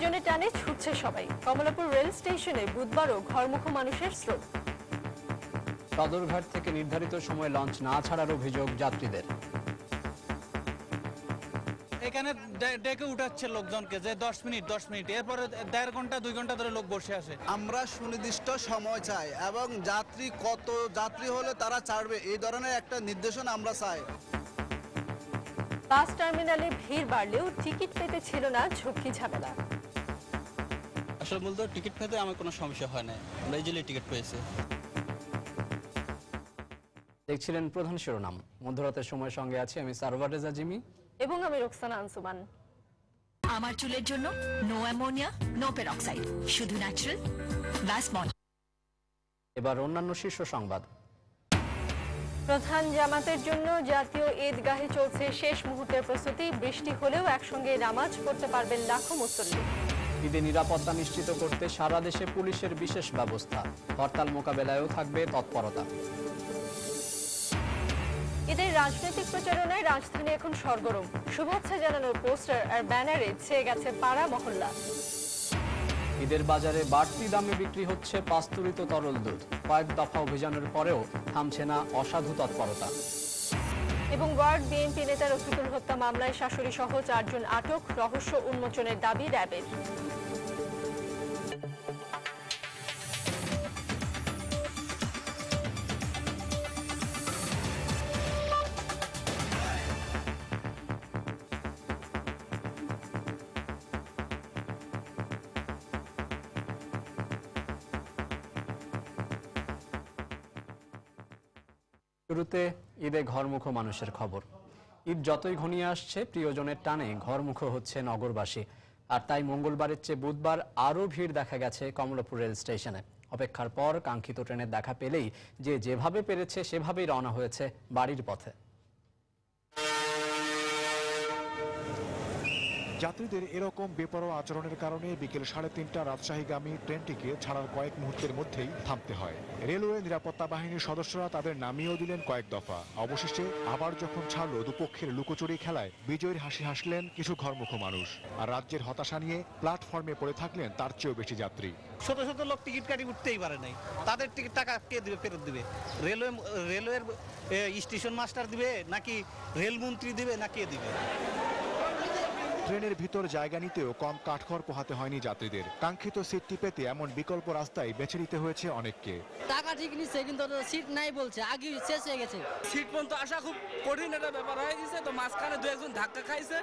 প্রিয়জনের টানে ছুটছে সবাই। কমলাপুর রেল স্টেশনে বুধবারও ঘরমুখো মানুষের স্রোত। সদরঘাট থেকে নির্ধারিত সময়ে লঞ্চ না ছাড়ার অভিযোগ যাত্রীদের। এখানে ডেকে উঠাচ্ছে লোকজনকে যে 10 মিনিট এরপরে 1.5 ঘন্টা 2 ঘন্টা ধরে লোক বসে আসে। আমরা সুনির্দিষ্ট সময় চাই এবং কত যাত্রী হলে তারা ছাড়বে এই ধরনের একটা নির্দেশনা আমরা চাই। বাস টার্মিনালে ভিড় বাড়লেও টিকিট পেতে ছিল না ঝক্কি ঝামেলা। আসলে বলতে টিকিট পেতে আমার কোনো সমস্যা হয় না, আমরা ইজিলি টিকিট পেয়েছি। দেখছিলেন প্রধান শিরোনাম। মধ্যরাতের সময় সঙ্গে আছি আমি সারওয়ার রেজা জিমি এবং আমি রোকসানা আনসুমান। আমার চুলের জন্য নো অ্যামোনিয়া, নো পেরক্সাইড, শুধু ন্যাচারাল ভাসমল। এবার অন্যান্য শীর্ষ সংবাদ। প্রধান জামাতের জন্য জাতীয় ঈদগাহে চলছে শেষ মুহূর্তের প্রস্তুতি। বৃষ্টি হলেও একসঙ্গে নামাজ পড়তে পারবেন লাখো মুসল্লি। ঈদে নিরাপত্তা নিশ্চিত করতে সারা দেশে পুলিশের বিশেষ ব্যবস্থা। হরতাল মোকাবেলায়ও থাকবে তৎপরতা। ঈদের রাজনৈতিক প্রচারণায় রাজধানী এখন সরগরম। শুভেচ্ছা জানানোর পোস্টার আর ব্যানারে ছেয়ে গেছে পাড়া মহল্লা। ঈদের বাজারে বাড়তি দামে বিক্রি হচ্ছে পাস্তুরিত তরল দুধ। কয়েক দফা অভিযানের পরেও থামছে না অসাধু তৎপরতা। এবং ওয়ার্ড বিএনপি নেতা রফিকুল হত্যা মামলায় শাশুড়ি সহ 4 জন আটক। রহস্য উন্মোচনের দাবি র্যাবের। শুরুতে ঈদে ঘরমুখো মানুষের খবর। ঈদ যতই ঘনিয়ে আসছে প্রিয়জনের টানে ঘরমুখো হচ্ছে নগরবাসী। আর তাই মঙ্গলবারের চেয়ে বুধবার আরও ভিড় দেখা গেছে কমলাপুর রেল স্টেশনে। অপেক্ষার পর কাঙ্ক্ষিত ট্রেনের দেখা পেলেই যে যেভাবে পেরেছে সেভাবেই রওনা হয়েছে বাড়ির পথে। যাত্রীদের এরকম বেপরোয়া আচরণের কারণে বিকেল 3:30 রাজশাহীগামী ট্রেনটিকে ছাড়ার কয়েক মুহূর্তের মধ্যেই থামতে হয়। রেলওয়ে নিরাপত্তা বাহিনীর সদস্যরা তাদের নামিয়েও দিলেন কয়েক দফা। অবশেষে আবার যখন ছাড়ল দুপক্ষের লুকোচুরি খেলায় বিজয়ের হাসি হাসলেন কিছু ঘরমুখো মানুষ। আর রাজ্যের হতাশা নিয়ে প্ল্যাটফর্মে পড়ে থাকলেন তার চেয়েও বেশি যাত্রী। শত শত লোক টিকিট কাটি উঠতেই পারে নাই, তাদের টিকিট টাকা কে দিবে, ফেরত দিবে? রেলওয়ের স্টেশন মাস্টার দিবে নাকি রেলমন্ত্রী দিবে না কে দিবে? ট্রেনের ভিতর জায়গা নিতেও কম কাঠখড় পোহাতে হয়নি যাত্রীদের। কাঙ্ক্ষিত সিটটি পেতে এমন বিকল্প রাস্তায় বেছে নিতে হয়েছে অনেককে। টাকা ঠিক নিচ্ছে কিন্তু সিট নাই বলছে, আগে শেষ হয়ে গেছে। সিট পর্যন্ত আসা খুব কঠিন একটা ব্যাপার হয়ে গেছে। তো মাঝখানে 2-1 ধাক্কা খাইছে,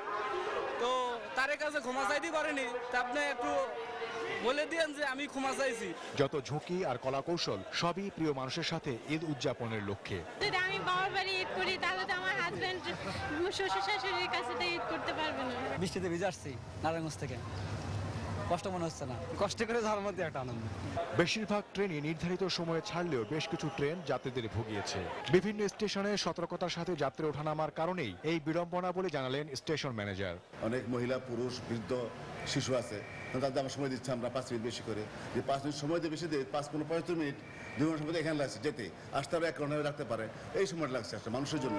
তো তার কাছে ক্ষমা চাইতে পারেনি। তা আপনি একটু বলে দিয়েন যে আমি ক্ষমা চাইছি। যত ঝুঁকি আর কলা কৌশল সবই প্রিয় মানুষের সাথে ঈদ উদযাপনের লক্ষ্যে। যদি আমি বাবার বাড়ি ঈদ করি তাহলে তো আমার হাজবেন্ড শ্বশুর শাশুড়ির কাছে তো ঈদ করতে পারবে না। বৃষ্টিতে ভিজে আসছি নারায়ণগঞ্জ থেকে, কষ্ট মনে হচ্ছে না, কষ্ট করে যাওয়ার মধ্যে একটা আনন্দ। বেশিরভাগ ট্রেনই নির্ধারিত সময়ে ছাড়লেও বেশ কিছু ট্রেন যাত্রীদের ভুগিয়েছে। বিভিন্ন স্টেশনে সতর্কতার সাথে যাত্রী ওঠানামার কারণেই এই বিড়ম্বনা বলে জানালেন স্টেশন ম্যানেজার। অনেক মহিলা, পুরুষ, বৃদ্ধ, শিশু আছে, তাদের আমরা সময় দিচ্ছি আমরা 5 মিনিট বেশি করে। যে 5 মিনিট সময় দিয়ে বেশি দিয়ে 5-15-75 মিনিট 2 ঘন্টা সময় এখানে লাগছে যেতে, আসতে আরও 1 ঘন্টা রাখতে পারে। এই সময়টা লাগছে একটা মানুষের জন্য।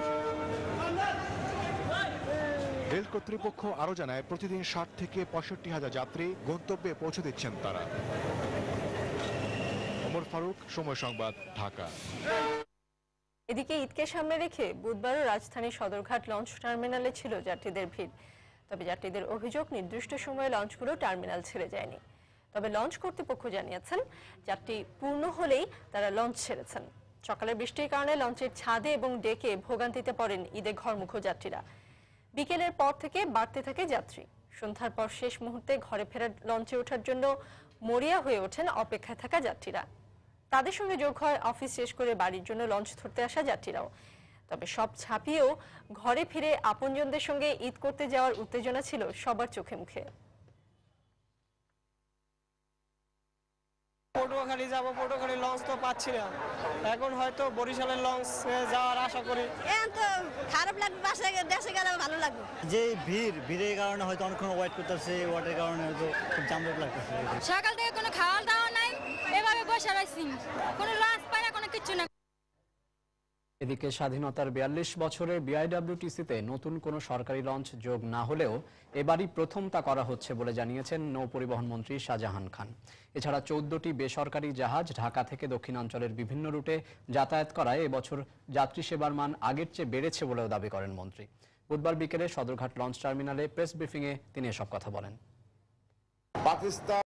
রেল কর্তৃপক্ষ আরও জানায় প্রতিদিন 60 থেকে 65 হাজার যাত্রী গন্তব্যে পৌঁছে দিচ্ছেন তারা। ওমর ফারুক, সময় সংবাদ, ঢাকা। এদিকে ঈদকে সামনে রেখে বুধবারও রাজধানীর সদরঘাট লঞ্চ টার্মিনালে ছিল যাত্রীদের ভিড়। তবে যাত্রীদের অভিযোগ নির্দিষ্ট সময়ে লঞ্চগুলো টার্মিনাল ছেড়ে যায়নি। তবে লঞ্চ কর্তৃপক্ষ জানিয়েছেন যাত্রী পূর্ণ হলেই তারা লঞ্চ ছেড়েছেন। সকালের বৃষ্টির কারণে লঞ্চের ছাদে এবং ডেকে ভোগান্তিতে পড়েন ঈদে ঘরমুখো যাত্রীরা। বিকেলের পর থেকে বাড়তে থাকে যাত্রী। সন্ধ্যার পর শেষ মুহূর্তে ঘরে ফেরার লঞ্চে ওঠার জন্য মরিয়া হয়ে ওঠেন অপেক্ষায় থাকা যাত্রীরা। তাদের সঙ্গে যোগ হয় অফিস শেষ করে বাড়ির জন্য লঞ্চ ধরতে আসা যাত্রীরাও। তবে সব ছাপিয়েও ঘরে ফিরে আপনজনদের সঙ্গে ঈদ করতে যাওয়ার উত্তেজনা ছিল সবার চোখে মুখে। পটুয়াখালী যাবো, পটুয়াখালী লঞ্চ তো পাচ্ছি না, এখন হয়তো বরিশালের লঞ্চ যাওয়ার আশা করি। তো খারাপ লাগবে, বাসায় দেশে গেলে ভালো লাগবে। যে ভিড়ের কারণে হয়তো অনেকক্ষণ ওয়েট করতেছে, ওয়েটের কারণে হয়তো খুব জামজট লাগতেছে। সকাল থেকে কোনো খাওয়া দাওয়া নাই, এভাবে বসে রয়েছি, কোনো লঞ্চ পাই না, কোনো কিছু না। এদিকে স্বাধীনতার ৪২ বছরে বিআইডব্লিউটিসিতে নতুন কোনো সরকারি লঞ্চ যোগ না হলেও এবারই প্রথম তা করা হচ্ছে বলে জানিয়েছেন নৌ পরিবহন মন্ত্রী শাহজাহান খান। এছাড়া ১৪টি বেসরকারি জাহাজ ঢাকা থেকে দক্ষিণাঞ্চলের বিভিন্ন রুটে যাতায়াত করায় এবছর যাত্রী সেবার মান আগের চেয়ে বেড়েছে বলেও দাবি করেন মন্ত্রী। বুধবার বিকেলে সদরঘাট লঞ্চ টার্মিনালে প্রেস ব্রিফিংয়ে তিনি এসব কথা বলেন। পাকিস্তান